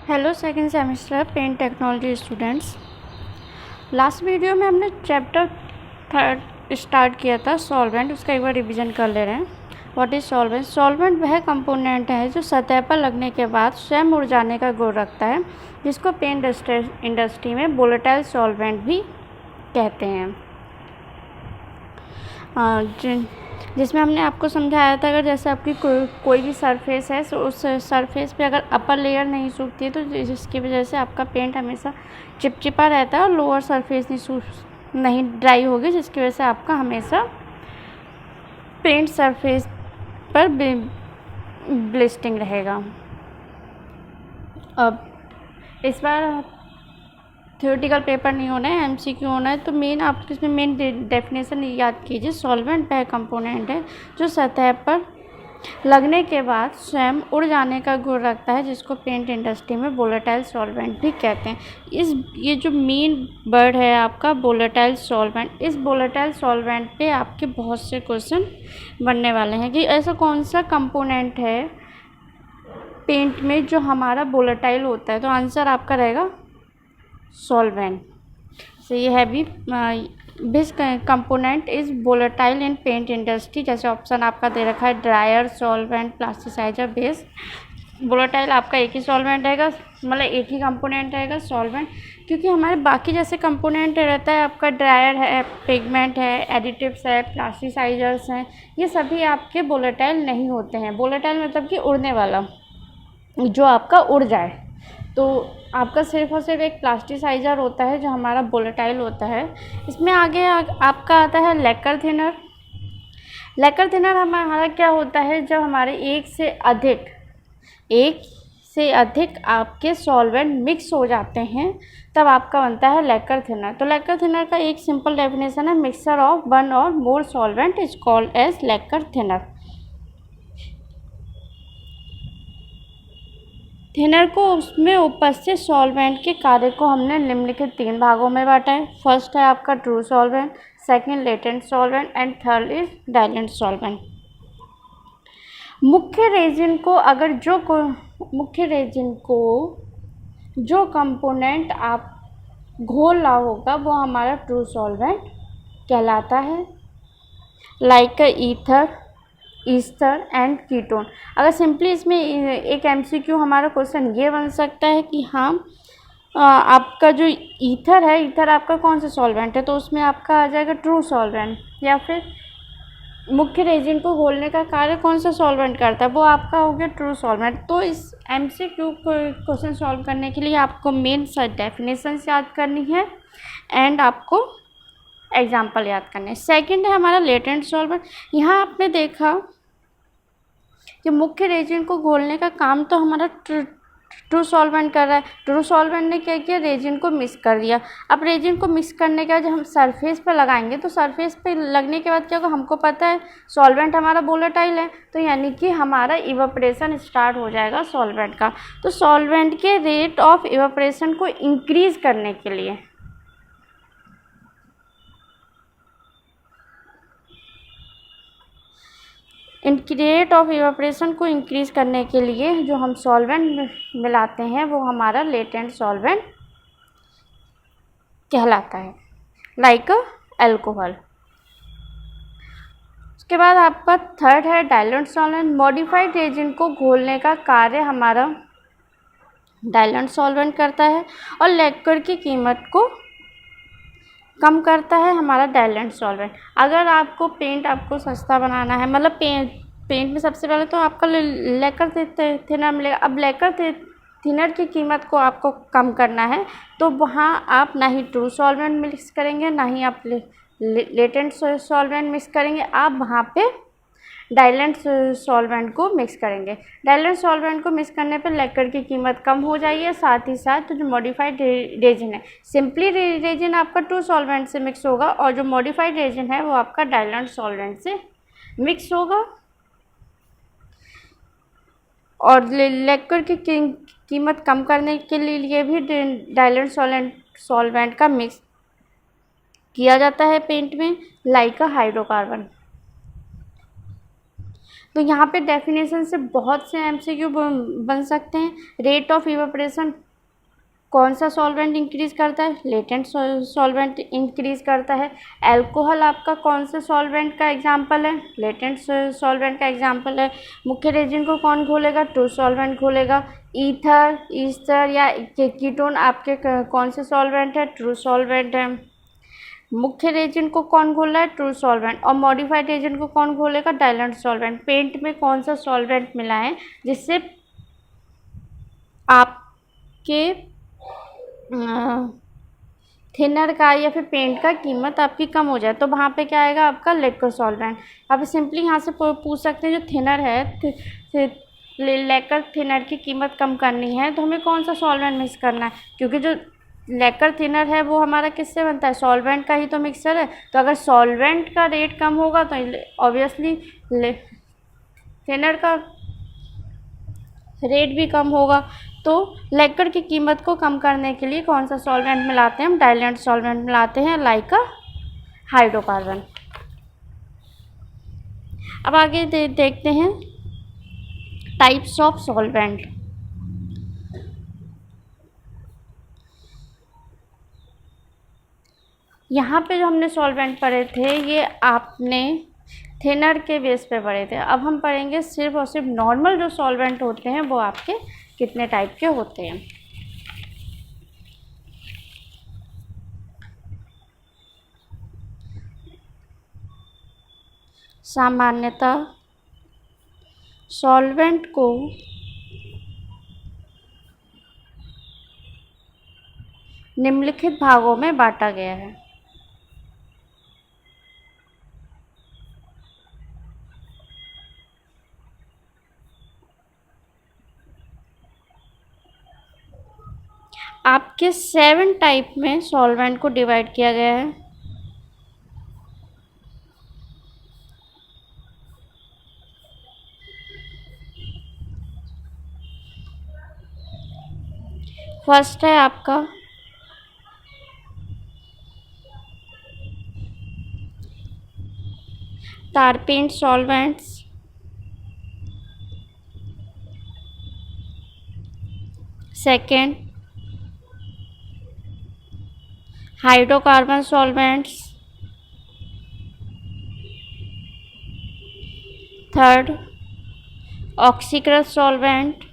Hello second semester paint technology students. Last video में हमने chapter third start किया था सॉल्वेंट, उसका एक बार रिवीजन कर ले रहे हैं। What is solvent? सॉल्वेंट वह कंपोनेंट है जो सतह पर लगने के बाद स्वयं उड़ जाने का गुण रखता है, जिसको पेंट इंडस्ट्री में वोलेटाइल सॉल्वेंट भी कहते हैं। जिसमें हमने आपको समझाया था, अगर जैसे आपकी कोई भी सरफेस है तो उस सरफेस पे अगर अपर लेयर नहीं सूखती है तो जिसकी वजह से आपका पेंट हमेशा चिपचिपा रहता है और लोअर सरफेस नहीं ड्राई होगी, जिसकी वजह से आपका हमेशा पेंट सरफेस पर ब्लिस्टिंग रहेगा। अब इस बार थ्योरेटिकल पेपर नहीं होना है, एमसीक्यू होना है, तो मेन आप इसमें मेन डेफिनेशन याद कीजिए। सॉल्वेंट वह कंपोनेंट है जो सतह पर लगने के बाद स्वयं उड़ जाने का गुण रखता है, जिसको पेंट इंडस्ट्री में वोलेटाइल सॉल्वेंट भी कहते हैं। ये जो मेन वर्ड है आपका वोलेटाइल सॉल्वेंट, इस वोलेटाइल सॉल्वेंट पे आपके बहुत से क्वेश्चन बनने वाले हैं कि ऐसा कौन सा कंपोनेंट है पेंट में जो हमारा वोलेटाइल होता है। तो आंसर आपका रहेगा solvent. So ये हैवी which component is volatile in paint industry. जैसे ऑप्शन आपका दे रखा है dryer, solvent, plasticizer, base. Volatile आपका एक ही सॉल्वेंट रहेगा, मतलब एक ही कंपोनेंट रहेगा सॉल्वेंट, क्योंकि हमारे बाकी जैसे कंपोनेंट रहता है आपका ड्रायर है, पिगमेंट है, एडिटिव्स है, प्लास्टिसाइजर्स हैं, ये सभी आपके वोलेटाइल नहीं होते हैं। वोलेटाइल मतलब कि उड़ने वाला, जो आपका उड़ जाए। तो आपका सिर्फ और सिर्फ एक प्लास्टिसाइजर होता है जो हमारा वोलेटाइल होता है। इसमें आगे आपका आता है लैकर थिनर। लैकर थिनर हमारा क्या होता है, जब हमारे एक से अधिक आपके सॉल्वेंट मिक्स हो जाते हैं तब आपका बनता है लैकर थिनर। तो लैकर थिनर का एक सिंपल डेफिनेशन है, मिक्सचर ऑफ वन और more solvent is called as lacquer thinner. Thinner को उसमें उपस्थित सॉल्वेंट के कार्य को हमने निम्नलिखित 3 भागों में बांटा है। फर्स्ट है आपका true solvent, second latent solvent and third is dilute solvent. मुख्य रेजिन को जो कंपोनेंट आप घोल रहा होगा वो हमारा ट्रू सॉल्वेंट कहलाता है, लाइक ईस्टर एंड कीटोन। अगर सिंपली इसमें एक एमसीक्यू हमारा क्वेश्चन ये बन सकता है कि हाँ आपका जो ईथर है, ईथर आपका कौन सा सॉल्वेंट है, तो उसमें आपका आ जाएगा ट्रू सॉल्वेंट। या फिर मुख्य रेजिन को घोलने का कार्य कौन सा सॉल्वेंट करता है, वो आपका हो गया ट्रू सॉल्वेंट। तो इस एमसीक्यू क्वेश्चन सॉल्व करने के लिए आपको मेन डेफिनेशन याद करनी है एंड आपको एग्जाम्पल याद करने हैं। सेकेंड है हमारा लेटेंट सॉल्वेंट। यहाँ आपने देखा कि मुख्य रेजिन को घोलने का काम तो हमारा ट्रू सॉल्वेंट कर रहा है। ट्रू सॉल्वेंट ने क्या किया, रेजिन को मिक्स कर दिया। अब रेजिन को मिक्स करने के बाद जब हम सरफेस पर लगाएंगे तो सरफेस पे लगने के बाद क्या होगा, हमको पता है सॉल्वेंट हमारा वोलेटाइल है, तो यानी कि हमारा इवेपोरेशन स्टार्ट हो जाएगा सॉल्वेंट का। तो सॉल्वेंट के रेट ऑफ इवेपोरेशन को इंक्रीज करने के लिए रेट ऑफ इवेपोरेशन को इंक्रीज करने के लिए जो हम सॉल्वेंट मिलाते हैं वो हमारा लेटेंट सॉल्वेंट कहलाता है, लाइक अल्कोहल। उसके बाद आपका थर्ड है डाइल्यूट सॉल्वेंट। मॉडिफाइड रेजिन को घोलने का कार्य हमारा डाइल्यूट सॉल्वेंट करता है और लैकर की कीमत को कम करता है हमारा डाइल्यूट सॉल्वेंट। अगर आपको पेंट सस्ता बनाना है, मतलब पेंट में सबसे पहले तो आपका लैकर थिनर मिलेगा। अब लैकर थिनर की कीमत को आपको कम करना है तो वहाँ आप ना ही ट्रू सॉल्वेंट मिक्स करेंगे, ना ही आप लेटेंट सॉल्वेंट मिक्स करेंगे, आप वहाँ पे डाइल्यूट सॉल्वेंट को मिक्स करेंगे। डाइल्यूट सॉल्वेंट को मिक्स करने पर लैकर की कीमत कम हो जाएगी। साथ ही साथ जो मॉडिफाइड रेजिन है, सिंपली रेजिन आपका ट्रू सॉल्वेंट से मिक्स होगा और जो मॉडिफाइड रेजिन है वो आपका डाइल्यूट सॉल्वेंट से मिक्स होगा। और लैकर की कीमत कम करने के लिए भी डाइल्यूट सॉल्वेंट का मिक्स किया जाता है पेंट में, लाइक हाइड्रोकार्बन। तो यहाँ पे डेफिनेशन से बहुत से एमसीक्यू बन सकते हैं। रेट ऑफ इवेपोरेशन कौन सा सॉल्वेंट इंक्रीज करता है? लेटेंट सॉल्वेंट इंक्रीज करता है। अल्कोहल आपका कौन से सॉल्वेंट का एग्जांपल है? लेटेंट सॉल्वेंट का एग्जांपल है। मुख्य रेजिन को कौन घोलेगा? ट्रू सॉल्वेंट घोलेगा। ईथर, ईस्टर या कीटोन आपके कौन से सॉल्वेंट है? ट्रू सॉल्वेंट है। मुख्य रेजिन को कौन घोल रहा है? True solvent. और मॉडिफाइड रेजिन को कौन घोलेगा? Dilute solvent. पेंट में कौन सा सॉल्वेंट मिला है जिससे आपके थिनर का या फिर पेंट का कीमत आपकी कम हो जाए? तो वहाँ पे क्या आएगा आपका? लेकर सॉल्वेंट। आप सिंपली यहाँ से पूछ सकते हैं जो थिनर है, लेकर थिनर की कीमत कम करनी है तो हमें कौन सा सॉल्वेंट मिक्स करना है? क्योंकि जो लेकर थिनर है वो हमारा किससे बनता है? सॉल्वेंट का ही तो मिक्सचर है। तो अगर सॉल्वेंट का रेट कम होगा तो ऑब्वियसली थिनर का रेट भी कम होगा। तो लेकर की कीमत को कम करने के लिए कौन सा सॉल्वेंट मिलाते हैं हम? डाइल्यूट सॉल्वेंट मिलाते हैं, लाइक हाइड्रोकार्बन। अब आगे देखते हैं टाइप्स ऑफ सॉल्वेंट। यहाँ पे जो हमने सॉल्वेंट पढ़े थे ये आपने थिनर के बेस पे पढ़े थे। अब हम पढ़ेंगे सिर्फ और सिर्फ नॉर्मल जो सॉल्वेंट होते हैं वो आपके कितने टाइप के होते हैं। सामान्यतः सॉल्वेंट को निम्नलिखित भागों में बांटा गया है। आपके 7 टाइप में सॉल्वेंट को डिवाइड किया गया है। फर्स्ट है आपका tar paint solvents, second hydrocarbon solvents, third ऑक्सीक्रस सॉल्वेंट,